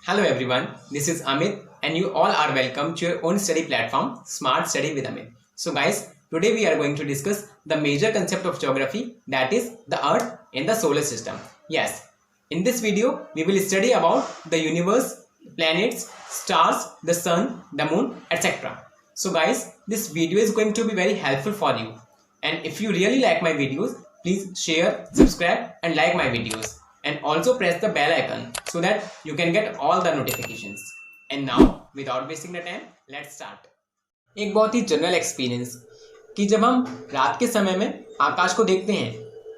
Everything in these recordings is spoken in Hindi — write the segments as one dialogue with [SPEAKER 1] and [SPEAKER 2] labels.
[SPEAKER 1] Hello everyone, this is Amit and you all are welcome to your own study platform Smart Study with Amit. So guys, today we are going to discuss the major concept of geography, that is the earth in the solar system. Yes, in this video we will study about the universe, planets, stars, the sun, the moon, etc. So guys, this video is going to be very helpful for you, and if you really like my videos, please share, subscribe and like my videos. And also press the bell icon so that you can get all the notifications. And now without wasting the time, let's start. एक बहुत ही जनरल एक्सपीरियंस कि जब हम रात के समय में आकाश को देखते हैं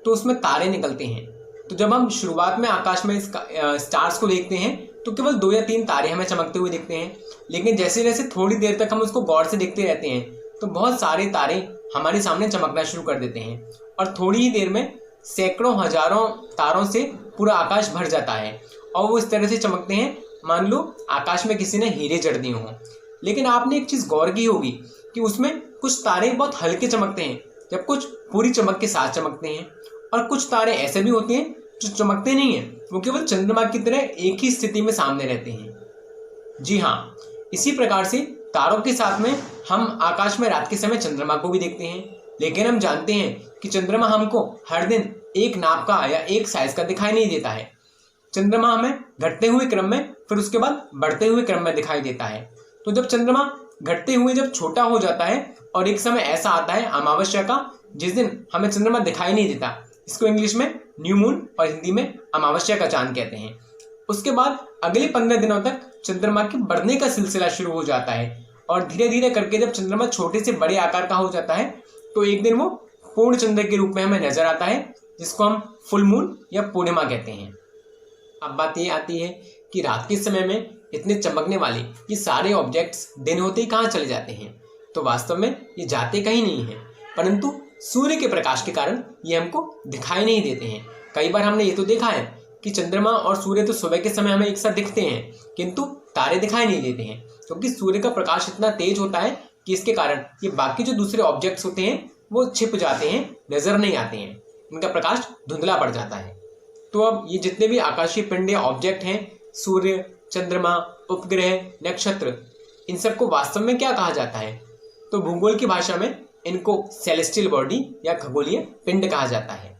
[SPEAKER 1] तो उसमें तारे निकलते हैं। तो जब हम शुरुआत में आकाश में स्टार्स को देखते हैं तो केवल 2 या 3 तारे हमें चमकते हुए दिखते हैं, लेकिन जैसे जैसे थोड़ी देर तक हम उसको गौर से देखते रहते हैं तो बहुत सारे तारे हमारे सामने चमकना शुरू कर देते हैं और थोड़ी ही देर में सैकड़ों हजारों तारों से पूरा आकाश भर जाता है और वो इस तरह से चमकते हैं मान लो आकाश में किसी ने हीरे जड़ दिए हों। लेकिन आपने एक चीज़ गौर की होगी कि उसमें कुछ तारे बहुत हल्के चमकते हैं जब कुछ पूरी चमक के साथ चमकते हैं, और कुछ तारे ऐसे भी होते हैं जो चमकते नहीं हैं, वो केवल चंद्रमा की तरह एक ही स्थिति में सामने रहते हैं। जी हाँ, इसी प्रकार से तारों के साथ में हम आकाश में रात के समय चंद्रमा को भी देखते हैं, लेकिन हम जानते हैं कि चंद्रमा हमको हर दिन एक नाप का या एक साइज का दिखाई नहीं देता है। चंद्रमा हमें घटते हुए क्रम में फिर उसके बाद बढ़ते हुए क्रम में दिखाई देता है। तो जब चंद्रमा घटते हुए जब छोटा हो जाता है और एक समय ऐसा आता है अमावस्या का जिस दिन हमें चंद्रमा दिखाई नहीं देता, इसको इंग्लिश में न्यू मून और हिंदी में अमावस्या का चांद कहते हैं। उसके बाद अगले 15 दिनों तक चंद्रमा के बढ़ने का सिलसिला शुरू हो जाता है और धीरे धीरे करके जब चंद्रमा छोटे से बड़े आकार का हो जाता है तो एक दिन वो पूर्ण चंद्र के रूप में हमें नजर आता है, जिसको हम फुल मून या पूर्णिमा कहते हैं। अब बात ये आती है कि रात के समय में इतने चमकने वाले ये सारे ऑब्जेक्ट्स दिन होते ही कहाँ चले जाते हैं। तो वास्तव में ये जाते कहीं नहीं हैं, परंतु सूर्य के प्रकाश के कारण ये हमको दिखाई नहीं देते हैं। कई बार हमने ये तो देखा है कि चंद्रमा और सूर्य तो सुबह के समय हमें एक साथ दिखते हैं, किंतु तारे दिखाई नहीं देते हैं क्योंकि सूर्य का प्रकाश इतना तेज होता है कि इसके कारण ये बाकी जो दूसरे ऑब्जेक्ट्स होते हैं वो छिप जाते हैं, नजर नहीं आते हैं, इनका प्रकाश धुंधला पड़ जाता है। तो अब ये जितने भी आकाशीय पिंड या ऑब्जेक्ट हैं, सूर्य, चंद्रमा, उपग्रह, नक्षत्र, इन सबको वास्तव में क्या कहा जाता है? तो भूगोल की भाषा में इनको सेलेस्टियल बॉडी या खगोलीय पिंड कहा जाता है।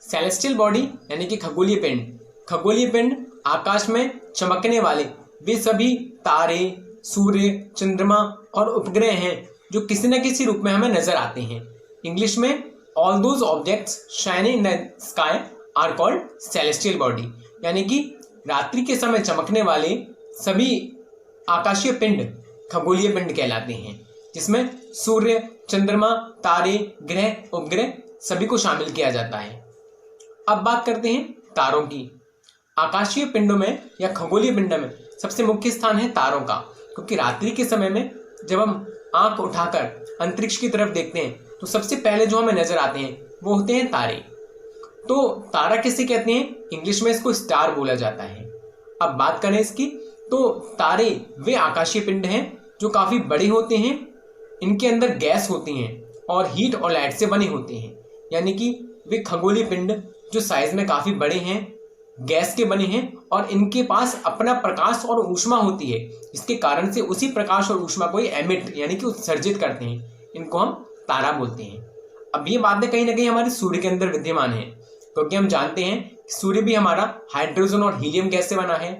[SPEAKER 1] सेलेस्टियल बॉडी यानी कि खगोलीय पिंड। खगोलीय पिंड आकाश में चमकने वाले वे सभी तारे, सूर्य, चंद्रमा और उपग्रह हैं जो किसी न किसी रूप में हमें नजर आते हैं। इंग्लिश में all those objects shining in the sky are called celestial body, यानी कि रात्रि के समय चमकने वाले सभी आकाशीय पिंड खगोलीय पिंड कहलाते हैं, जिसमें सूर्य, चंद्रमा, तारे, ग्रह, उपग्रह सभी को शामिल किया जाता है। अब बात करते हैं तारों की। आकाशीय पिंडों में या खगोलीय पिंड में सबसे मुख्य स्थान है तारों का, क्योंकि रात्रि के समय में जब हम आंख उठाकर अंतरिक्ष की तरफ देखते हैं तो सबसे पहले जो हमें नजर आते हैं वो होते हैं तारे। तो तारा किसे कहते हैं? इंग्लिश में इसको स्टार बोला जाता है। अब बात करें इसकी, तो तारे वे आकाशीय पिंड हैं जो काफी बड़े होते हैं, इनके अंदर गैस होती हैं और हीट और लाइट से बने होते हैं, यानी कि वे खगोलीय पिंड जो साइज में काफी बड़े हैं, गैस के बने हैं और इनके पास अपना प्रकाश और ऊष्मा होती है। इसके कारण से उसी प्रकाश और ऊष्मा को एमिट यानी कि उत्सर्जित करते हैं, इनको हम तारा बोलते हैं। अब ये बातें कहीं ना कहीं हमारे सूर्य के अंदर विद्यमान है, क्योंकि हम जानते हैं कि सूर्य भी हमारा हाइड्रोजन और हीलियम गैस से बना है।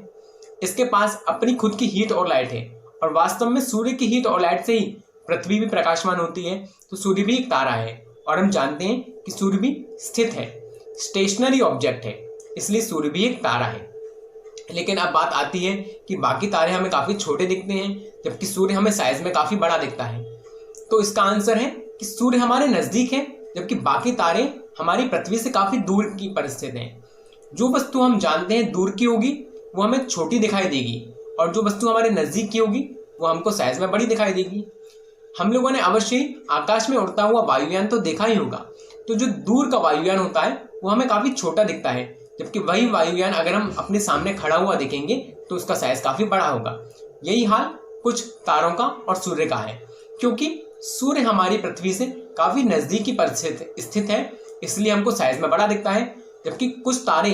[SPEAKER 1] इसके पास अपनी खुद की हीट और लाइट है और वास्तव में सूर्य की हीट और लाइट से ही पृथ्वी भी प्रकाशमान होती है। तो सूर्य भी एक तारा है और हम जानते हैं कि सूर्य भी स्थित है, स्टेशनरी ऑब्जेक्ट है, इसलिए सूर्य भी एक तारा है। लेकिन अब बात आती है कि बाकी तारे हमें काफी छोटे दिखते हैं जबकि सूर्य हमें साइज में काफी बड़ा दिखता है। तो इसका आंसर है कि सूर्य हमारे नजदीक है जबकि बाकी तारे हमारी पृथ्वी से काफी दूर की परिस्थिति हैं। जो वस्तु हम जानते हैं दूर की होगी वो हमें छोटी दिखाई देगी और जो वस्तु हमारे नजदीक की होगी वो हमको साइज में बड़ी दिखाई देगी। हम लोगों ने अवश्य ही आकाश में उड़ता हुआ वायुयान तो देखा ही होगा, तो जो दूर का वायुयान होता है वो हमें काफी छोटा दिखता है, जबकि वही वायुयान अगर हम अपने सामने खड़ा हुआ देखेंगे तो उसका साइज काफी बड़ा होगा। यही हाल कुछ तारों का और सूर्य का है, क्योंकि सूर्य हमारी पृथ्वी से काफी नजदीकी पर स्थित है, इसलिए हमको साइज में बड़ा दिखता है, जबकि कुछ तारे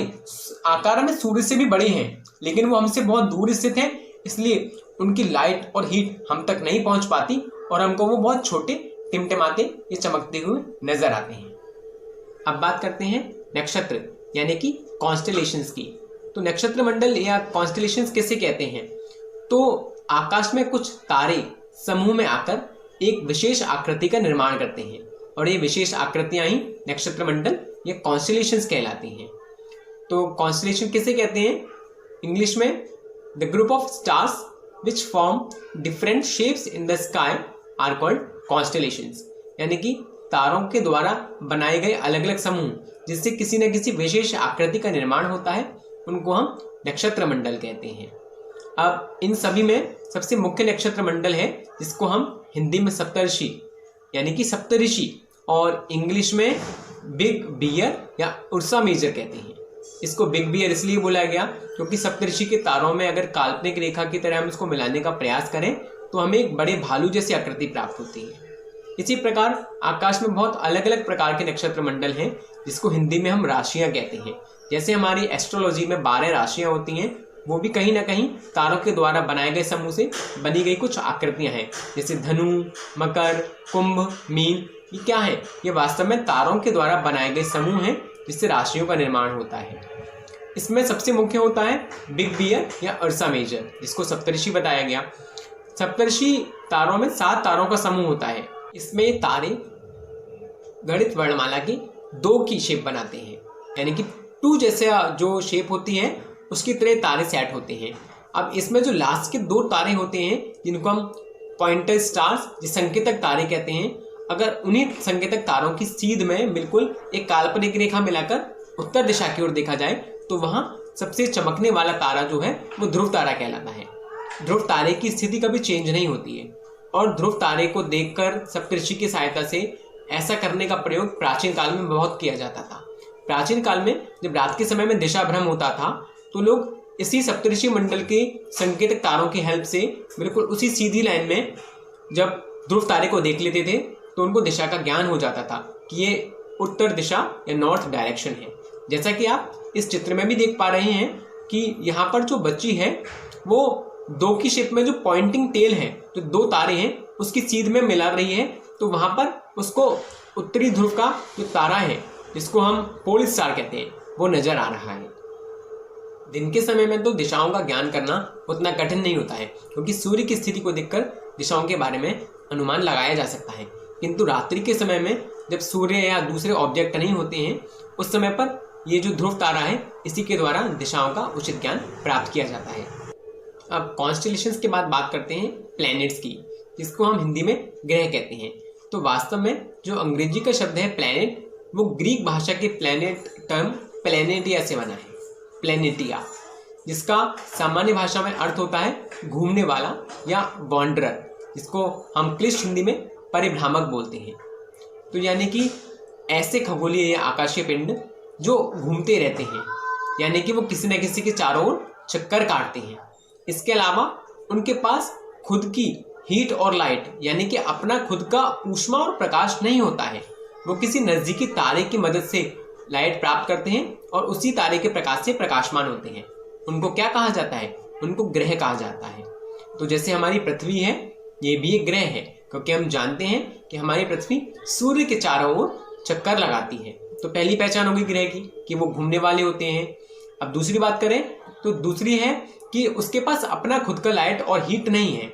[SPEAKER 1] आकार में सूर्य से भी बड़े हैं लेकिन वो हमसे बहुत दूर स्थित हैं, इसलिए उनकी लाइट और हीट हम तक नहीं पहुंच पाती और हमको वो बहुत छोटे, टिमटिमाते या चमकते हुए नजर आते हैं। अब बात करते हैं नक्षत्र यानी कि कॉन्स्टेलेशंस की। तो नक्षत्र मंडल या कॉन्स्टेलेशंस किसे कहते हैं? तो आकाश में कुछ तारे समूह में आकर एक विशेष आकृति का निर्माण करते हैं और ये विशेष आकृतियां ही नक्षत्र मंडल या कॉन्स्टेलेशंस कहलाती हैं। तो कॉन्स्टेलेशन किसे कहते हैं? इंग्लिश में the group of stars which form different shapes in the sky are called constellations. यानी कि तारों के द्वारा बनाए गए अलग अलग समूह जिससे किसी न किसी विशेष आकृति का निर्माण होता है, उनको हम नक्षत्र मंडल कहते हैं। अब इन सभी में सबसे मुख्य नक्षत्र मंडल है जिसको हम हिंदी में सप्तर्षि यानी कि सप्तऋषि और इंग्लिश में बिग बियर या उर्सा मेजर कहते हैं। इसको बिग बियर इसलिए बोला गया क्योंकि सप्तऋषि के तारों में अगर काल्पनिक रेखा की तरह हम इसको मिलाने का प्रयास करें तो हमें एक बड़े भालू जैसी आकृति प्राप्त होती है। इसी प्रकार आकाश में बहुत अलग अलग प्रकार के नक्षत्र मंडल हैं जिसको हिंदी में हम राशियां कहते हैं। जैसे हमारी एस्ट्रोलॉजी में 12 राशियां होती हैं, वो भी कहीं ना कहीं तारों के द्वारा बनाए गए समूह से बनी गई कुछ आकृतियां हैं। जैसे धनु, मकर, कुंभ, मीन, ये क्या है? ये वास्तव में तारों के द्वारा बनाए गए समूह हैं जिससे राशियों का निर्माण होता है। इसमें सबसे मुख्य होता है बिग बियर या उर्सा मेजर जिसको सप्तऋषि बताया गया। सप्तऋषि तारों में 7 तारों का समूह होता है। इसमें तारे गणित वर्णमाला की 2 की शेप बनाते हैं, यानी कि 2 जैसे जो शेप होती है उसकी तरह तारे सेट होते हैं। अब इसमें जो लास्ट के 2 तारे होते हैं जिनको हम पॉइंटर स्टार्स जिस संकेतक तारे कहते हैं, अगर उन्हीं संकेतक तारों की सीध में बिल्कुल एक काल्पनिक रेखा मिलाकर उत्तर दिशा की ओर देखा जाए तो वहां सबसे चमकने वाला तारा जो है वो ध्रुव तारा कहलाता है। ध्रुव तारे की स्थिति कभी चेंज नहीं होती है और ध्रुव तारे को देखकर सप्तऋषि की सहायता से ऐसा करने का प्रयोग प्राचीन काल में बहुत किया जाता था। प्राचीन काल में जब रात के समय में दिशा भ्रम होता था तो लोग इसी सप्तऋषि मंडल के संकेतक तारों की हेल्प से बिल्कुल उसी सीधी लाइन में जब ध्रुव तारे को देख लेते थे तो उनको दिशा का ज्ञान हो जाता था कि ये उत्तर दिशा या नॉर्थ डायरेक्शन है। जैसा कि आप इस चित्र में भी देख पा रहे हैं कि यहाँ पर जो बच्ची है वो 2 की शेप में जो पॉइंटिंग टेल है, जो 2 तारे हैं उसकी सीध में मिला रही है, तो वहां पर उसको उत्तरी ध्रुव का जो तारा है जिसको हम पोल स्टार कहते हैं वो नजर आ रहा है। दिन के समय में तो दिशाओं का ज्ञान करना उतना कठिन नहीं होता है क्योंकि सूर्य की स्थिति को देखकर दिशाओं के बारे में अनुमान लगाया जा सकता है, किंतु रात्रि के समय में जब सूर्य या दूसरे ऑब्जेक्ट नहीं होते हैं उस समय पर ये जो ध्रुव तारा है इसी के द्वारा दिशाओं का उचित ज्ञान प्राप्त किया जाता है। अब कॉन्स्टेलेशंस के बाद बात करते हैं प्लैनेट्स की, जिसको हम हिंदी में ग्रह कहते हैं। तो वास्तव में जो अंग्रेजी का शब्द है प्लैनेट, वो ग्रीक भाषा के प्लैनेट टर्म प्लैनेटिया से बना है, प्लैनेटिया, जिसका सामान्य भाषा में अर्थ होता है घूमने वाला या वॉन्डरर, जिसको हम क्लिष्ट हिंदी में परिभ्रामक बोलते हैं। तो यानी कि ऐसे खगोलीय या आकाशीय पिंड जो घूमते रहते हैं, यानी कि वो किसी न किसी के चारों ओर चक्कर काटते हैं। इसके अलावा उनके पास खुद की हीट और लाइट यानी कि अपना खुद का ऊष्मा और प्रकाश नहीं होता है। वो किसी नज़दीकी तारे की मदद से लाइट प्राप्त करते हैं और उसी तारे के प्रकाश से प्रकाशमान होते हैं। उनको क्या कहा जाता है? उनको ग्रह कहा जाता है। तो जैसे हमारी पृथ्वी है, ये भी एक ग्रह है क्योंकि हम जानते हैं कि हमारी पृथ्वी सूर्य के चारों ओर चक्कर लगाती है। तो पहली पहचान होगी ग्रह की कि वो घूमने वाले होते हैं। अब दूसरी बात करें तो दूसरी है कि उसके पास अपना खुद का लाइट और हीट नहीं है।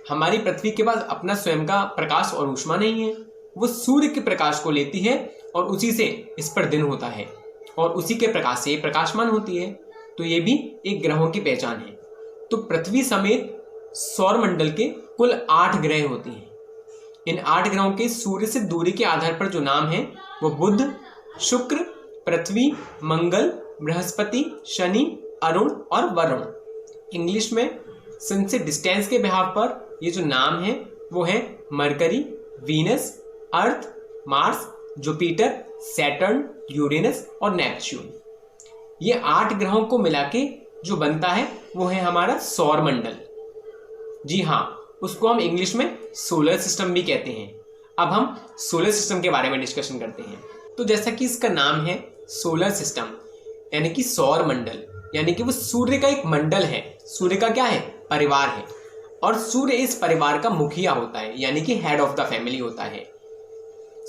[SPEAKER 1] हमारी पृथ्वी के पास अपना स्वयं का प्रकाश और ऊष्मा नहीं है। वो सूर्य के प्रकाश को लेती है और उसी से इस पर दिन होता है और उसी के प्रकाश से प्रकाशमान होती है। तो ये भी एक ग्रहों की पहचान है। तो पृथ्वी समेत सौर मंडल के कुल 8 ग्रह होते हैं। इन 8 ग्रहों के सूर्य से दूरी के आधार पर जो नाम है वो बुध, शुक्र, पृथ्वी, मंगल, बृहस्पति, शनि, अरुण और वरुण। इंग्लिश में सन से डिस्टेंस के बिहाव पर ये जो नाम है वो है मरकरी, वीनस, अर्थ, मार्स, जुपिटर, सैटर्न, यूरेनस और नेपच्यून। ये 8 ग्रहों को मिला के जो बनता है वो है हमारा सौर मंडल। जी हाँ, उसको हम इंग्लिश में सोलर सिस्टम भी कहते हैं। अब हम सोलर सिस्टम के बारे में डिस्कशन करते हैं। तो जैसा कि इसका नाम है सोलर सिस्टम यानी कि सौर मंडल, यानी कि वो सूर्य का एक मंडल है, सूर्य का क्या है, परिवार है, और सूर्य इस परिवार का मुखिया होता है, यानी कि हेड ऑफ द फैमिली होता है।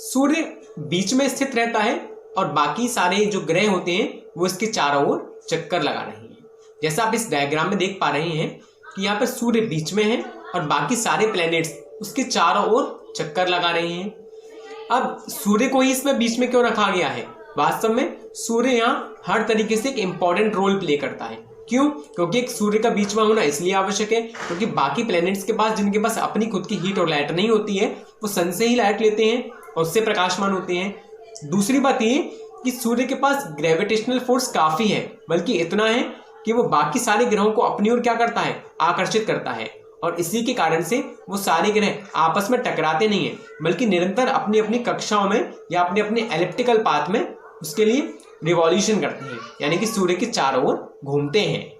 [SPEAKER 1] सूर्य बीच में स्थित रहता है और बाकी सारे जो ग्रह होते हैं वो इसके चारों ओर चक्कर लगा रहे हैं। जैसा आप इस डायग्राम में देख पा रहे हैं कि यहाँ पर सूर्य बीच में है और बाकी सारे प्लैनेट्स उसके चारों ओर चक्कर लगा रहे हैं। अब सूर्य को ही इसमें बीच में क्यों रखा गया है? वास्तव में सूर्य यहाँ हर तरीके से एक इंपॉर्टेंट रोल प्ले करता है। क्यों? क्योंकि एक सूर्य का बीच में होना इसलिए आवश्यक है क्योंकि बाकी प्लैनेट्स के पास, जिनके पास अपनी खुद की हीट और लाइट नहीं होती है, वो सन से ही लाइट लेते हैं और उससे प्रकाशमान होते हैं। दूसरी बात ये कि सूर्य के पास ग्रेविटेशनल फोर्स काफी है, बल्कि इतना है कि वो बाकी सारे ग्रहों को अपनी ओर क्या करता है, आकर्षित करता है, और इसी के कारण से वो सारे ग्रह आपस में टकराते नहीं है, बल्कि निरंतर अपनी अपनी कक्षाओं में या अपने अपने एलिप्टिकल पाथ में उसके लिए रिवॉल्यूशन करते हैं, यानी कि सूर्य के चारों ओर घूमते हैं।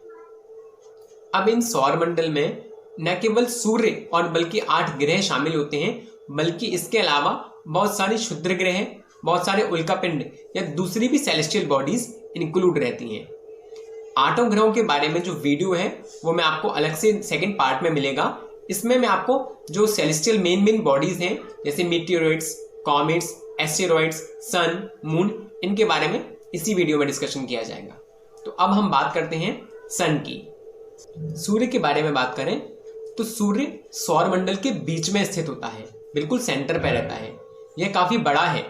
[SPEAKER 1] अब इन सौर मंडल में न केवल सूर्य और बल्कि 8 ग्रह शामिल होते हैं, बल्कि इसके अलावा बहुत सारी क्षुद्र ग्रह, बहुत सारे उल्कापिंड या दूसरी भी सेलेस्टियल बॉडीज इंक्लूड रहती हैं। 8 ग्रहों के बारे में जो वीडियो है वो मैं आपको अलग से सेकंड पार्ट में मिलेगा। इसमें मैं आपको जो सेलेस्टियल मेन बॉडीज हैं जैसे मीटियोरॉइड्स, कॉमेट्स, एस्टेरॉइड्स, सन, मून, इनके बारे में इसी वीडियो में डिस्कशन किया जाएगा। तो अब हम बात करते हैं सन की। सूर्य के बारे में बात करें तो सूर्य सौर मंडल के बीच में स्थित होता है, बिल्कुल सेंटर पर रहता है। यह काफी बड़ा है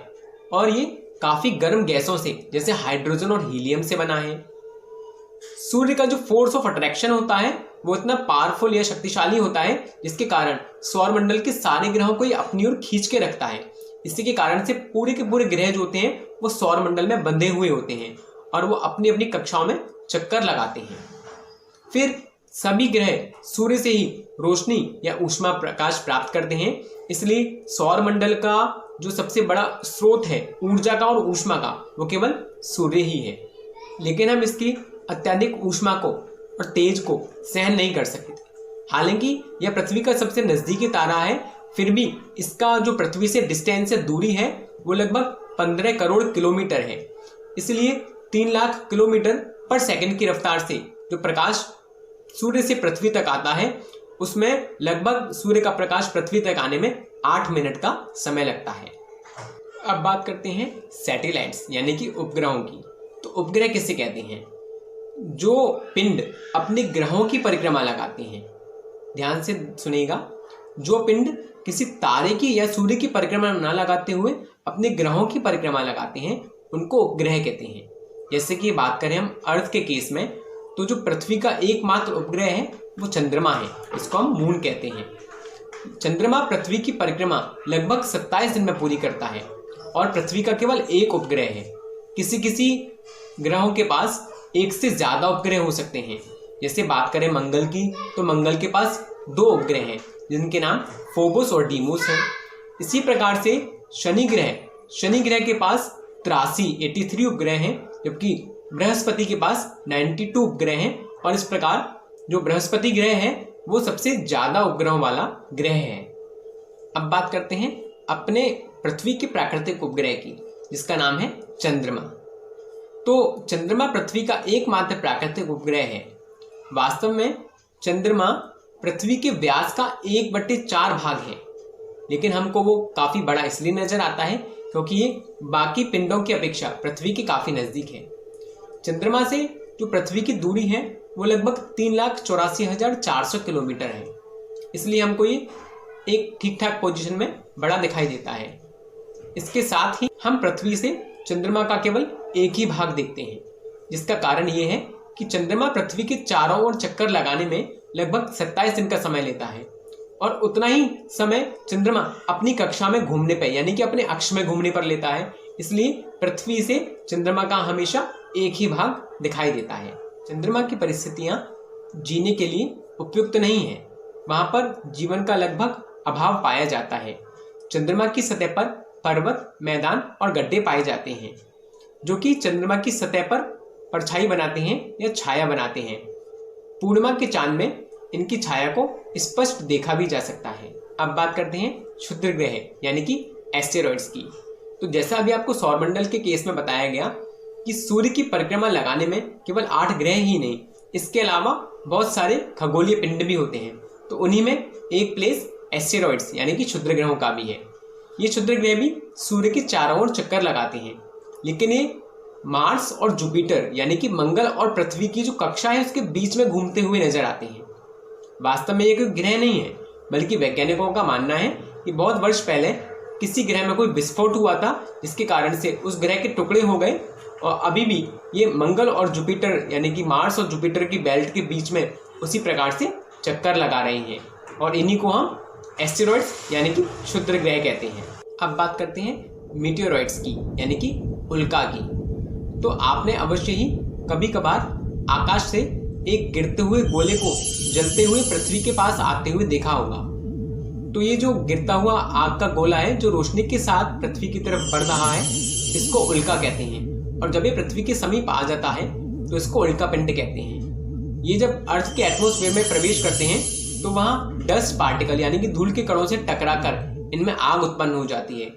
[SPEAKER 1] और ये काफी गर्म गैसों से जैसे हाइड्रोजन और हीलियम से बना है। सूर्य का जो फोर्स ऑफ अट्रैक्शन होता है वो इतना पावरफुल या शक्तिशाली होता है जिसके कारण सौर मंडल के सारे ग्रहों को ये अपनी ओर खींच के रखता है। इसी के कारण से पूरे के पूरे ग्रह जो होते हैं वो सौर मंडल में बंधे हुए होते हैं और वो अपनी अपनी कक्षाओं में चक्कर लगाते हैं। फिर सभी ग्रह सूर्य से ही रोशनी या ऊष्मा प्रकाश प्राप्त करते हैं, इसलिए सौर मंडल का जो सबसे बड़ा स्रोत है ऊर्जा का और ऊष्मा का वो केवल सूर्य ही है। लेकिन हम इसकी अत्यधिक ऊष्मा को और तेज को सहन नहीं कर सकते। हालांकि यह पृथ्वी का सबसे नजदीकी तारा है, फिर भी इसका जो पृथ्वी से डिस्टेंस या दूरी है वो लगभग 15 करोड़ किलोमीटर है। इसलिए 3 लाख किलोमीटर पर सेकंड की रफ्तार से जो प्रकाश सूर्य से पृथ्वी तक आता है उसमें लगभग सूर्य का प्रकाश पृथ्वी तक आने में 8 मिनट का समय लगता है। अब बात करते हैं सैटेलाइट्स यानी कि उपग्रहों की। तो उपग्रह किसे कहते हैं? जो पिंड अपने ग्रहों की परिक्रमा लगाते हैं। ध्यान से सुनिएगा, जो पिंड किसी तारे की या सूर्य की परिक्रमा न लगाते हुए अपने ग्रहों की परिक्रमा लगाते हैं उनको उपग्रह कहते हैं। जैसे कि बात करें हम अर्थ के केस में, तो जो पृथ्वी का एकमात्र उपग्रह है वो चंद्रमा है, इसको हम मून कहते हैं। चंद्रमा पृथ्वी की परिक्रमा लगभग 27 दिन में पूरी करता है और पृथ्वी का केवल एक उपग्रह है। किसी किसी ग्रहों के पास एक से ज्यादा उपग्रह हो सकते हैं। जैसे बात करें मंगल की, तो मंगल के पास 2 उपग्रह हैं जिनके नाम फोबोस और डीमोस हैं। इसी प्रकार से शनि ग्रह के पास 83 उपग्रह हैं, जबकि बृहस्पति के पास 92 उपग्रह हैं। और इस प्रकार जो बृहस्पति ग्रह है वो सबसे ज्यादा उपग्रहों वाला ग्रह है। अब बात करते हैं अपने पृथ्वी के प्राकृतिक उपग्रह की, जिसका नाम है चंद्रमा। तो चंद्रमा पृथ्वी का एकमात्र प्राकृतिक उपग्रह है। वास्तव में चंद्रमा पृथ्वी के व्यास का 1/4 भाग है, लेकिन हमको वो काफी बड़ा इसलिए नजर आता है क्योंकि ये बाकी पिंडों की अपेक्षा पृथ्वी के काफी नजदीक है। चंद्रमा से जो पृथ्वी की दूरी है वो लगभग 3,84,400 किलोमीटर है, इसलिए हमको ये एक ठीक ठाक पोजीशन में बड़ा दिखाई देता है। इसके साथ ही हम पृथ्वी से चंद्रमा का केवल एक ही भाग देखते हैं, जिसका कारण ये है कि चंद्रमा पृथ्वी के चारों ओर चक्कर लगाने में लगभग 27 दिन का समय लेता है और उतना ही समय चंद्रमा अपनी कक्षा में घूमने पर यानी कि अपने अक्ष में घूमने पर लेता है। इसलिए पृथ्वी से चंद्रमा का हमेशा एक ही भाग दिखाई देता है। चंद्रमा की परिस्थितियां जीने के लिए उपयुक्त नहीं है, वहां पर जीवन का लगभग अभाव पाया जाता है। चंद्रमा की सतह पर पर्वत, मैदान और गड्ढे पाए जाते हैं, जो कि चंद्रमा की सतह पर परछाई बनाते हैं या छाया बनाते हैं। पूर्णिमा के चांद में इनकी छाया को स्पष्ट देखा भी जा सकता है। अब बात करते हैं क्षुद्र ग्रह यानी कि एस्टेरॉइड्स की। तो जैसा अभी आपको सौरमंडल के केस में बताया गया कि सूर्य की परिक्रमा लगाने में केवल 8 ग्रह ही नहीं, इसके अलावा बहुत सारे खगोलीय पिंड भी होते हैं। तो उन्हीं में एक प्लेस एस्टेरॉइड्स यानी कि क्षुद्र ग्रहों का भी है। ये क्षुद्र ग्रह भी सूर्य के चारों ओर चक्कर लगाते हैं, लेकिन ये मार्स और जुपिटर यानी कि मंगल और पृथ्वी की जो कक्षा है उसके बीच में घूमते हुए नजर आते हैं। वास्तव में ये कोई ग्रह नहीं है, बल्कि वैज्ञानिकों का मानना है कि बहुत वर्ष पहले किसी ग्रह में कोई विस्फोट हुआ था, जिसके कारण से उस ग्रह के टुकड़े हो गए और अभी भी ये मंगल और जुपिटर यानी कि मार्स और जुपिटर की बेल्ट के बीच में उसी प्रकार से चक्कर लगा रहे हैं, और इन्हीं को हम एस्टेरॉइड्स यानी कि क्षुद्र ग्रह कहते हैं। अब बात करते हैं मीटियोरॉइड्स की यानी कि उल्का की। तो आपने अवश्य ही कभी कभार आकाश से एक गिरते हुए गोले को जलते हुए पृथ्वी के पास आते हुए देखा होगा। तो ये जो गिरता हुआ आग का गोला है जो रोशनी के साथ पृथ्वी की तरफ बढ़ रहा है, इसको उल्का कहते हैं। और जब ये पृथ्वी के समीप आ जाता है तो इसको उल्का पिंड कहते हैं। ये जब अर्थ के एटमॉस्फेयर में प्रवेश करते हैं तो वहाँ डस्ट पार्टिकल यानी कि धूल के कणों से टकराकर इनमें आग उत्पन्न हो जाती है,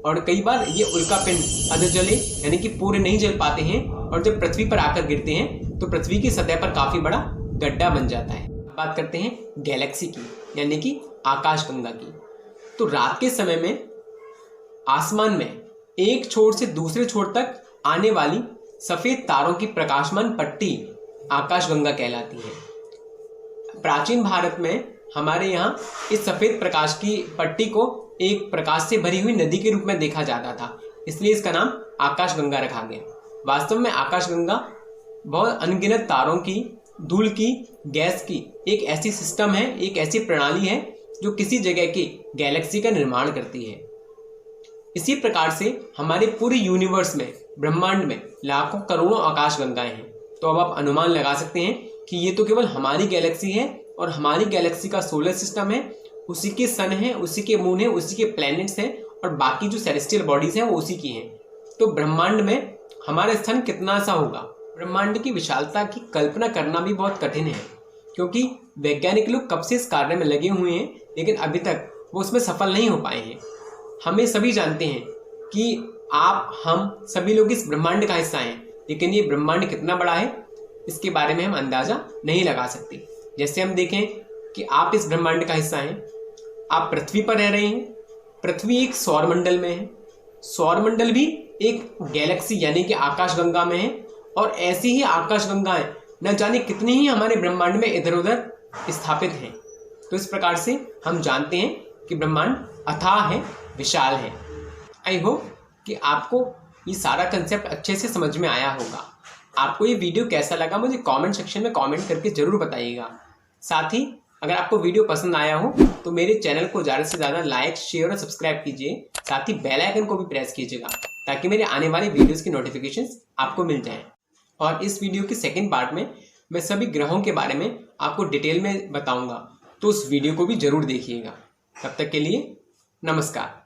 [SPEAKER 1] और कई बार ये उल्का पिंड अधजले यानी कि पूरे नहीं जल पाते हैं, और जब पृथ्वी पर आकर गिरते हैं तो पृथ्वी की सतह पर काफी बड़ा गड्ढा बन जाता है। बात करते हैं गैलेक्सी की यानी कि आकाशगंगा की। तो रात के समय में आसमान में एक छोर से दूसरे छोर तक आने वाली सफेद तारों की प्रकाशमान पट्टी आकाशगंगा कहलाती है। प्राचीन भारत में हमारे यहाँ इस सफेद प्रकाश की पट्टी को एक प्रकाश से भरी हुई नदी के रूप में देखा जाता था, इसलिए इसका नाम आकाशगंगा रखा गया। वास्तव में आकाशगंगा बहुत अनगिनत तारों की, धूल की, गैस की एक ऐसी सिस्टम है, एक ऐसी प्रणाली है जो किसी जगह की गैलेक्सी का निर्माण करती है। इसी प्रकार से हमारे पूरे यूनिवर्स में, ब्रह्मांड में लाखों करोड़ों आकाशगंगाएं हैं। तो अब आप अनुमान लगा सकते हैं कि ये तो केवल हमारी गैलेक्सी है, और हमारी गैलेक्सी का सोलर सिस्टम है, उसी के सन है, उसी के मून है, उसी के प्लैनेट्स हैं, और बाकी जो सेलेस्टियल बॉडीज हैं वो उसी की हैं। तो ब्रह्मांड में हमारा स्थान कितना सा होगा? ब्रह्मांड की विशालता की कल्पना करना भी बहुत कठिन है, क्योंकि वैज्ञानिक लोग कब से इस कार्य में लगे हुए हैं, लेकिन अभी तक वो उसमें सफल नहीं हो पाए हैं। हमें सभी जानते हैं कि आप, हम सभी लोग इस ब्रह्मांड का हिस्सा हैं, लेकिन ये ब्रह्मांड कितना बड़ा है इसके बारे में हम अंदाजा नहीं लगा सकते। जैसे हम देखें कि आप इस ब्रह्मांड का हिस्सा हैं, आप पृथ्वी पर रह रहे हैं। पृथ्वी एक सौरमंडल में है, सौरमंडल भी एक गैलेक्सी यानी कि आकाशगंगा में है, और ऐसी ही आकाशगंगाएं न जाने कितनी ही हमारे ब्रह्मांड में इधर उधर स्थापित हैं। तो इस प्रकार से हम जानते हैं कि ब्रह्मांड अथाह है, विशाल है। आई होप कि आपको ये सारा कंसेप्ट अच्छे से समझ में आया होगा। आपको ये वीडियो कैसा लगा मुझे कमेंट सेक्शन में कमेंट करके जरूर बताइएगा। साथ ही अगर आपको वीडियो पसंद आया हो तो मेरे चैनल को ज़्यादा से ज़्यादा लाइक, शेयर और सब्सक्राइब कीजिए। साथ ही बेल आइकन को भी प्रेस कीजिएगा ताकि मेरे आने वाली वीडियोस की नोटिफिकेशंस आपको मिल जाएं। और इस वीडियो के सेकंड पार्ट में मैं सभी ग्रहों के बारे में आपको डिटेल में बताऊंगा, तो उस वीडियो को भी जरूर देखिएगा। तब तक के लिए नमस्कार।